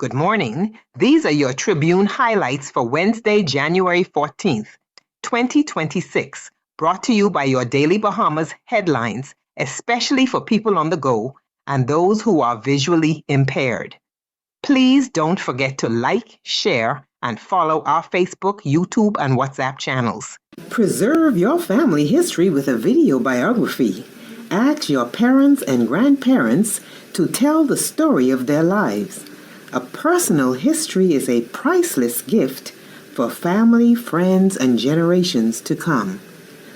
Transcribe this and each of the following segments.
Good morning. These are your Tribune highlights for Wednesday, January 14th, 2026, brought to you by your Daily Bahamas headlines, especially for people on the go and those who are visually impaired. Please don't forget to like, share, and follow our Facebook, YouTube, and WhatsApp channels. Preserve your family history with a video biography. Ask your parents and grandparents to tell the story of their lives. A personal history is a priceless gift for family, friends, and generations to come.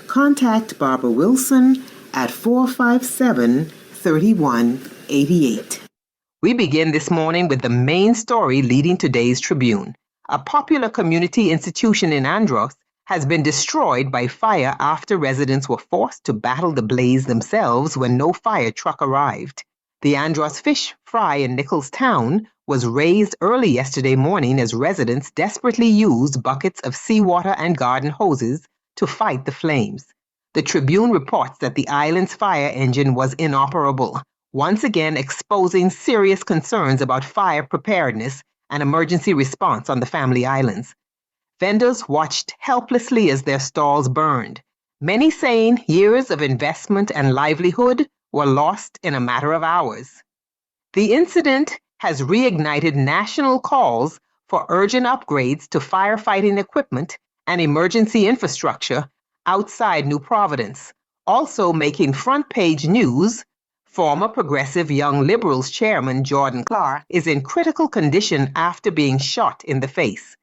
Contact Barbara Wilson at 457-3188. We begin this morning with the main story leading today's Tribune. A popular community institution in Andros has been destroyed by fire after residents were forced to battle the blaze themselves when no fire truck arrived. The Andros Fish Fry in Nichols Town was raised early yesterday morning as residents desperately used buckets of seawater and garden hoses to fight the flames. The Tribune reports that the island's fire engine was inoperable, once again exposing serious concerns about fire preparedness and emergency response on the Family Islands. Vendors watched helplessly as their stalls burned, many saying years of investment and livelihood were lost in a matter of hours. The incident has reignited national calls for urgent upgrades to firefighting equipment and emergency infrastructure outside New Providence, also making front-page news. Former Progressive Young Liberals chairman Jordan Clark is in critical condition after being shot in the face.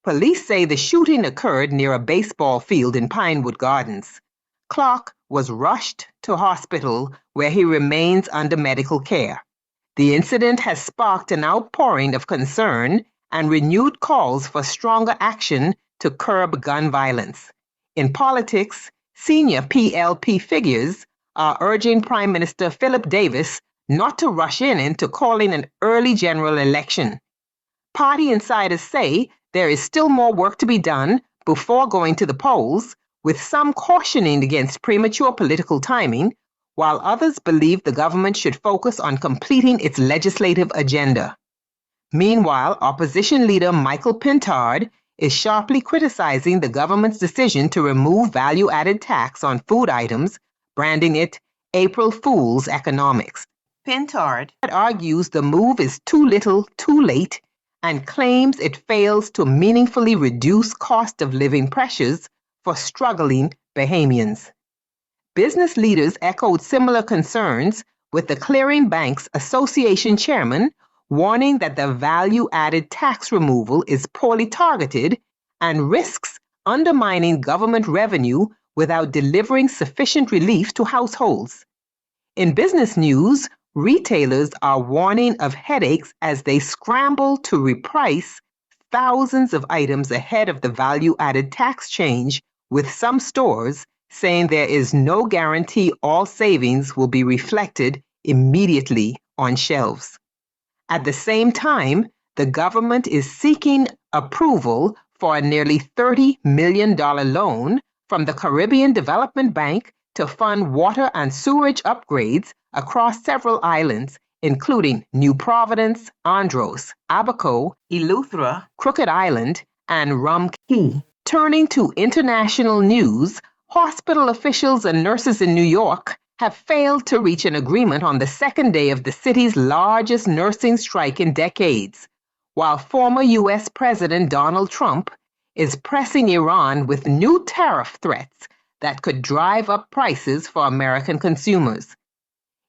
Police say the shooting occurred near a baseball field in Pinewood Gardens. Clark was rushed to hospital where he remains under medical care. The incident has sparked an outpouring of concern and renewed calls for stronger action to curb gun violence. In politics, senior PLP figures are urging Prime Minister Philip Davis not to rush into calling an early general election. Party insiders say there is still more work to be done before going to the polls, with some cautioning against premature political timing, while others believe the government should focus on completing its legislative agenda. Meanwhile, opposition leader Michael Pintard is sharply criticizing the government's decision to remove value-added tax on food items, branding it April Fool's economics. Pintard argues the move is too little, too late, and claims it fails to meaningfully reduce cost of living pressures for struggling Bahamians. Business leaders echoed similar concerns, with the Clearing Banks Association chairman warning that the value-added tax removal is poorly targeted and risks undermining government revenue without delivering sufficient relief to households. In business news, retailers are warning of headaches as they scramble to reprice thousands of items ahead of the value-added tax change, with some stores saying there is no guarantee all savings will be reflected immediately on shelves. At the same time, the government is seeking approval for a nearly $30 million loan from the Caribbean Development Bank to fund water and sewerage upgrades across several islands, including New Providence, Andros, Abaco, Eleuthera, Crooked Island, and Rum Cay. Turning to international news, hospital officials and nurses in New York have failed to reach an agreement on the second day of the city's largest nursing strike in decades, while former U.S. President Donald Trump is pressing Iran with new tariff threats that could drive up prices for American consumers.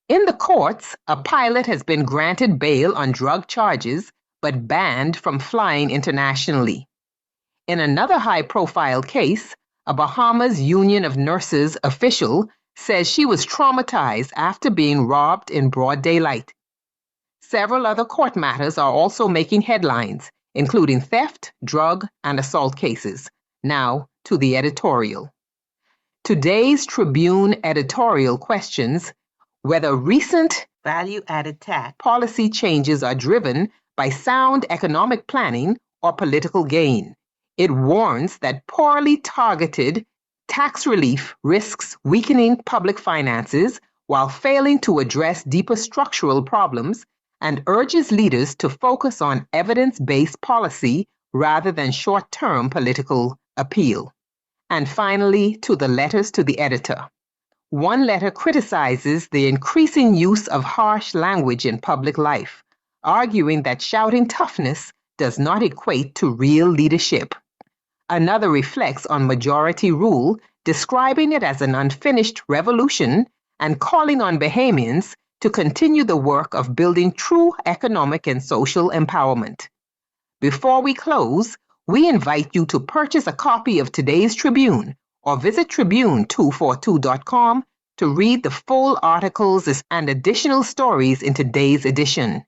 In the courts, a pilot has been granted bail on drug charges but banned from flying internationally. In another high-profile case, a Bahamas Union of Nurses official says she was traumatized after being robbed in broad daylight. Several other court matters are also making headlines, including theft, drug, and assault cases. Now to the editorial. Today's Tribune editorial questions whether recent value-added tax policy changes are driven by sound economic planning or political gain. It warns that poorly targeted tax relief risks weakening public finances while failing to address deeper structural problems and urges leaders to focus on evidence-based policy rather than short-term political appeal. And finally, to the letters to the editor. One letter criticizes the increasing use of harsh language in public life, arguing that shouting toughness does not equate to real leadership. Another reflects on majority rule, describing it as an unfinished revolution and calling on Bahamians to continue the work of building true economic and social empowerment. Before we close, we invite you to purchase a copy of today's Tribune or visit tribune242.com to read the full articles and additional stories in today's edition.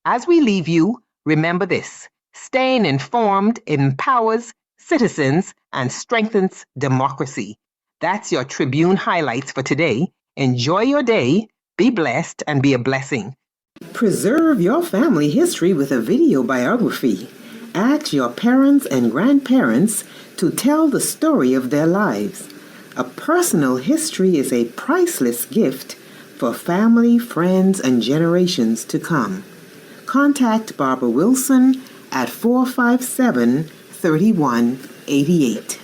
As we leave you, remember this: staying informed empowers citizens and strengthens democracy. That's your Tribune highlights for today. Enjoy your day, be blessed, and be a blessing. Preserve your family history with a video biography. Ask your parents and grandparents to tell the story of their lives. A personal history is a priceless gift for family, friends, and generations to come. Contact Barbara Wilson at 457-3188.